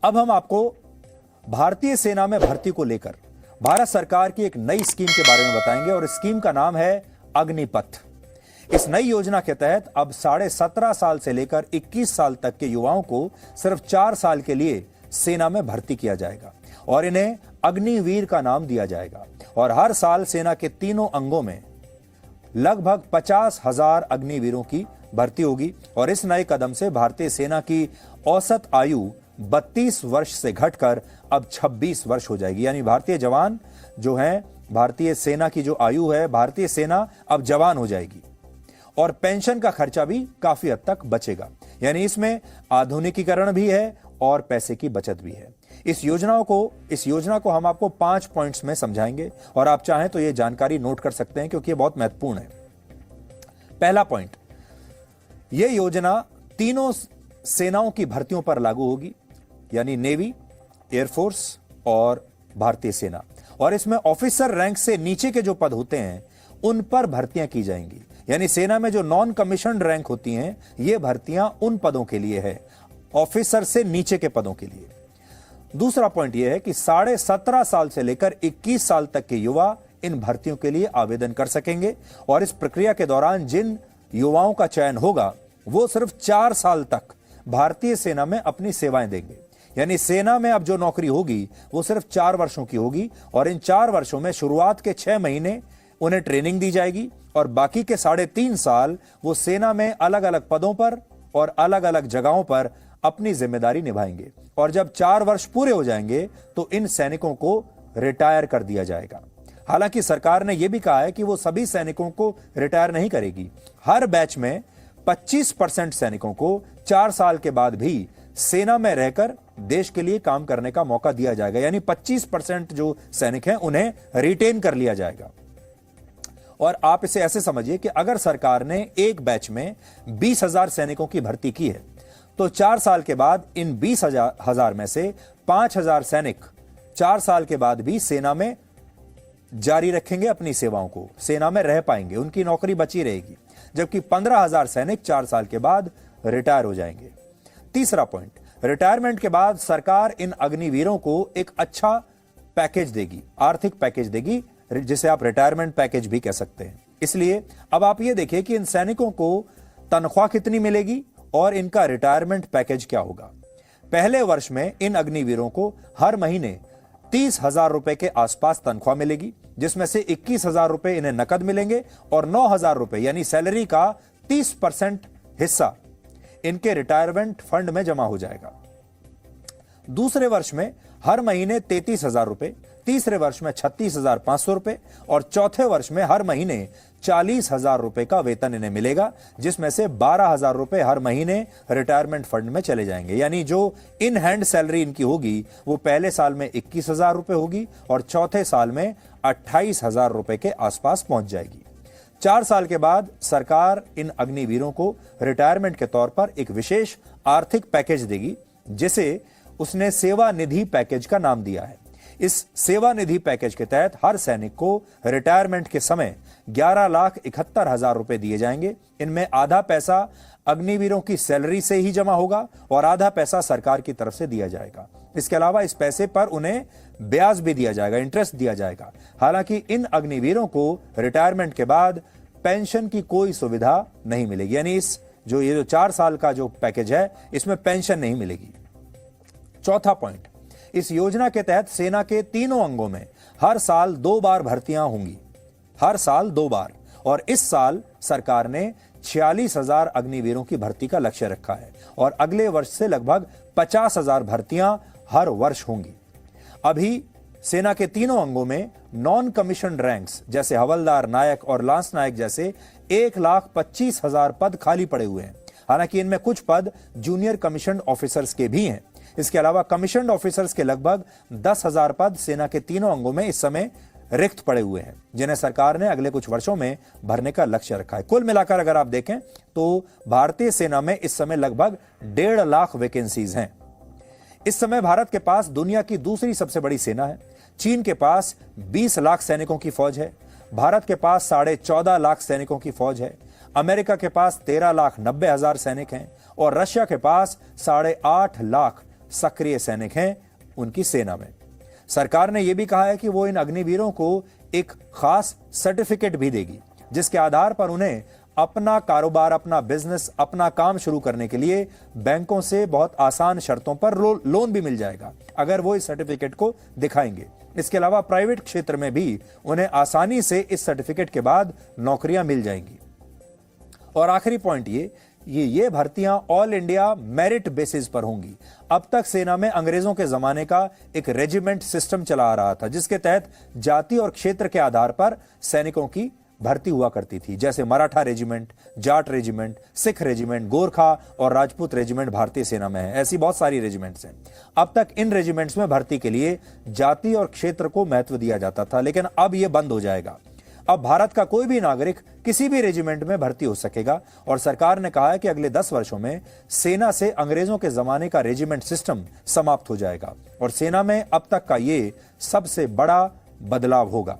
अब हम आपको भारतीय सेना में भर्ती को लेकर भारत सरकार की एक नई स्कीम के बारे में बताएंगे और स्कीम का नाम है अग्निपथ। इस नई योजना के तहत अब 17.5 साल से लेकर 21 साल तक के युवाओं को सिर्फ 4 साल के लिए सेना में भर्ती किया जाएगा और इन्हें अग्निवीर का नाम दिया जाएगा। और हर साल सेना के तीनों अंगों में लगभग 50,000 अग्निवीरों की भर्ती होगी और इस नए कदम से भारतीय सेना की औसत आयु 32 वर्ष से घटकर अब 26 वर्ष हो जाएगी। यानी भारतीय जवान जो हैं, भारतीय सेना की जो आयु है, भारतीय सेना अब जवान हो जाएगी और पेंशन का खर्चा भी काफी हद तक बचेगा। यानी इसमें आधुनिकीकरण भी है और पैसे की बचत भी है। इस योजना को हम आपको 5 पॉइंट्स में समझाएंगे और आप चाहें तो यह जानकारी नोट कर सकते हैं क्योंकि यह बहुत महत्वपूर्ण है। पहला पॉइंट, यह योजना तीनों सेनाओं की भर्तियों पर लागू होगी, यानी नेवी, एयरफोर्स और भारतीय सेना। और इसमें ऑफिसर रैंक से नीचे के जो पद होते हैं उन पर भर्तियां की जाएंगी। यानी सेना में जो नॉन कमीशन्ड रैंक होती हैं, ये भर्तियां उन पदों के लिए है, ऑफिसर से नीचे के पदों के लिए। दूसरा पॉइंट यह है कि 17.5 साल से लेकर 21 साल तक के युवा इन भर्तियों के लिए आवेदन कर सकेंगे और इस प्रक्रिया के दौरान जिन युवाओं का चयन होगा वो सिर्फ 4 साल तक भारतीय सेना में अपनी सेवाएं देंगे। यानी सेना में अब जो नौकरी होगी वो सिर्फ 4 वर्षों की होगी और इन 4 वर्षों में शुरुआत के 6 महीने उन्हें ट्रेनिंग दी जाएगी और बाकी के 3.5 साल वो सेना में अलग अलग पदों पर और अलग अलग जगहों पर अपनी जिम्मेदारी निभाएंगे। और जब 4 वर्ष पूरे हो जाएंगे तो इन सैनिकों को रिटायर कर दिया जाएगा। हालांकि सरकार ने यह भी कहा है कि वो सभी सैनिकों को रिटायर नहीं करेगी। हर बैच में 25% सैनिकों को 4 साल के बाद भी सेना में रहकर देश के लिए काम करने का मौका दिया जाएगा। यानी 25% जो सैनिक हैं उन्हें रिटेन कर लिया जाएगा। और आप इसे ऐसे समझिए कि अगर सरकार ने एक बैच में 20,000 सैनिकों की भर्ती की है तो 4 साल के बाद इन 20,000 में से 5,000 सैनिक 4 साल के बाद भी सेना में जारी रखेंगे अपनी सेवाओं को, सेना में रह पाएंगे, उनकी नौकरी बची रहेगी, जबकि 15,000 सैनिक 4 साल के बाद रिटायर हो जाएंगे। तीसरा पॉइंट, रिटायरमेंट के बाद सरकार इन अग्निवीरों को एक अच्छा पैकेज देगी, आर्थिक पैकेज देगी, जिसे आप रिटायरमेंट पैकेज भी कह सकते हैं। इसलिए अब आप ये देखिए कि इन सैनिकों को तनख्वाह कितनी मिलेगी और इनका रिटायरमेंट पैकेज क्या होगा। पहले वर्ष में इन अग्निवीरों को हर महीने 30,000 रुपए के आसपास तनख्वाह मिलेगी, जिसमें से 21,000 रुपए इन्हें नकद मिलेंगे और 9,000 रुपए यानी सैलरी का 30% हिस्सा इनके रिटायरमेंट फंड में जमा हो जाएगा। दूसरे वर्ष में हर महीने 33,000 रुपए, तीसरे वर्ष में 36,500 रुपए और चौथे वर्ष में हर महीने 40,000 रुपए का वेतन इन्हें मिलेगा, जिसमें से 12,000 रुपए हर महीने रिटायरमेंट फंड में चले जाएंगे। यानी जो इन हैंड सैलरी इनकी होगी वो पहले साल में 21,000 रुपए होगी और चौथे साल में 28,000 रुपए के आसपास पहुंच जाएगी। 4 साल के बाद सरकार इन अग्निवीरों को रिटायरमेंट के तौर पर एक विशेष आर्थिक पैकेज देगी, जिसे उसने सेवा निधि पैकेज का नाम दिया है। इस सेवा निधि पैकेज के तहत हर सैनिक को रिटायरमेंट के समय 11,71,000 रुपए दिए जाएंगे। इनमें आधा पैसा अग्निवीरों की सैलरी से ही जमा होगा और आधा पैसा सरकार की तरफ से दिया जाएगा। इसके अलावा इस पैसे पर उन्हें ब्याज भी दिया जाएगा, इंटरेस्ट दिया जाएगा। हालांकि इन अग्निवीरों को रिटायरमेंट के बाद पेंशन की कोई सुविधा नहीं मिलेगी। यानी ये जो 4 साल का जो पैकेज है इसमें पेंशन नहीं मिलेगी। चौथा पॉइंट, इस योजना के तहत सेना के तीनों अंगों में हर साल 2 बार भर्तियां होंगी, हर साल 2 बार। और इस साल सरकार ने 46,000 अग्निवीरों की भर्ती का लक्ष्य रखा है और अगले वर्ष से लगभग 50,000 भर्तियां हर वर्ष होंगी। अभी सेना के तीनों अंगों में नॉन कमीशन्ड रैंक्स जैसे हवलदार, नायक और लांस नायक जैसे 1,25,000 पद खाली पड़े हुए हैं। हालांकि इनमें कुछ पद जूनियर कमीशन्ड ऑफिसर्स के भी हैं। इसके अलावा कमीशन्ड ऑफिसर्स के लगभग 10,000 पद सेना के तीनों अंगों में इस समय रिक्त पड़े हुए हैं, जिन्हें सरकार ने अगले कुछ वर्षों में भरने का लक्ष्य रखा है। कुल मिलाकर अगर आप देखें तो भारतीय सेना में इस समय लगभग 1.5 लाख वैकेंसीज हैं। इस समय भारत के पास दुनिया की दूसरी सबसे बड़ी सेना है। चीन के पास 20 लाख सैनिकों की फौज है, भारत के पास 14.5 लाख सैनिकों की फौज है, अमेरिका के पास 13,90,000 सैनिक हैं और रशिया के पास 8.5 लाख सक्रिय सैनिक हैं उनकी सेना में। सरकार ने यह भी कहा है कि वो इन अग्निवीरों को एक खास सर्टिफिकेट भी देगी, जिसके आधार पर उन्हें अपना कारोबार, अपना बिजनेस, अपना काम शुरू करने के लिए बैंकों से बहुत आसान शर्तों पर लोन भी मिल जाएगा, अगर वो इस सर्टिफिकेट को दिखाएंगे। इसके अलावा प्राइवेट क्षेत्र में भी उन्हें आसानी से इस सर्टिफिकेट के बाद नौकरियां मिल जाएंगी। और आखिरी पॉइंट ये भर्तियां ऑल इंडिया मेरिट बेसिस पर होंगी। अब तक सेना में अंग्रेजों के जमाने का एक रेजिमेंट सिस्टम चला आ रहा था, जिसके तहत जाति और क्षेत्र के आधार पर सैनिकों की भर्ती हुआ करती थी, जैसे Maratha regiment, Jat regiment, Sikh regiment, Gorkha और राजपूत रेजिमेंट भारतीय सेना में है। ऐसी बहुत सारी रेजिमेंट्स हैं। अब तक इन रेजिमेंट्स में भर्ती के लिए जाति और क्षेत्र को महत्व दिया जाता था, लेकिन अब यह बंद हो जाएगा। अब भारत का कोई भी नागरिक किसी भी रेजिमेंट में भर्ती हो सकेगा और सरकार ने कहा है कि अगले 10 वर्षों में सेना से अंग्रेजों के जमाने का रेजिमेंट सिस्टम समाप्त हो जाएगा और सेना में अब तक का ये सबसे बड़ा बदलाव होगा।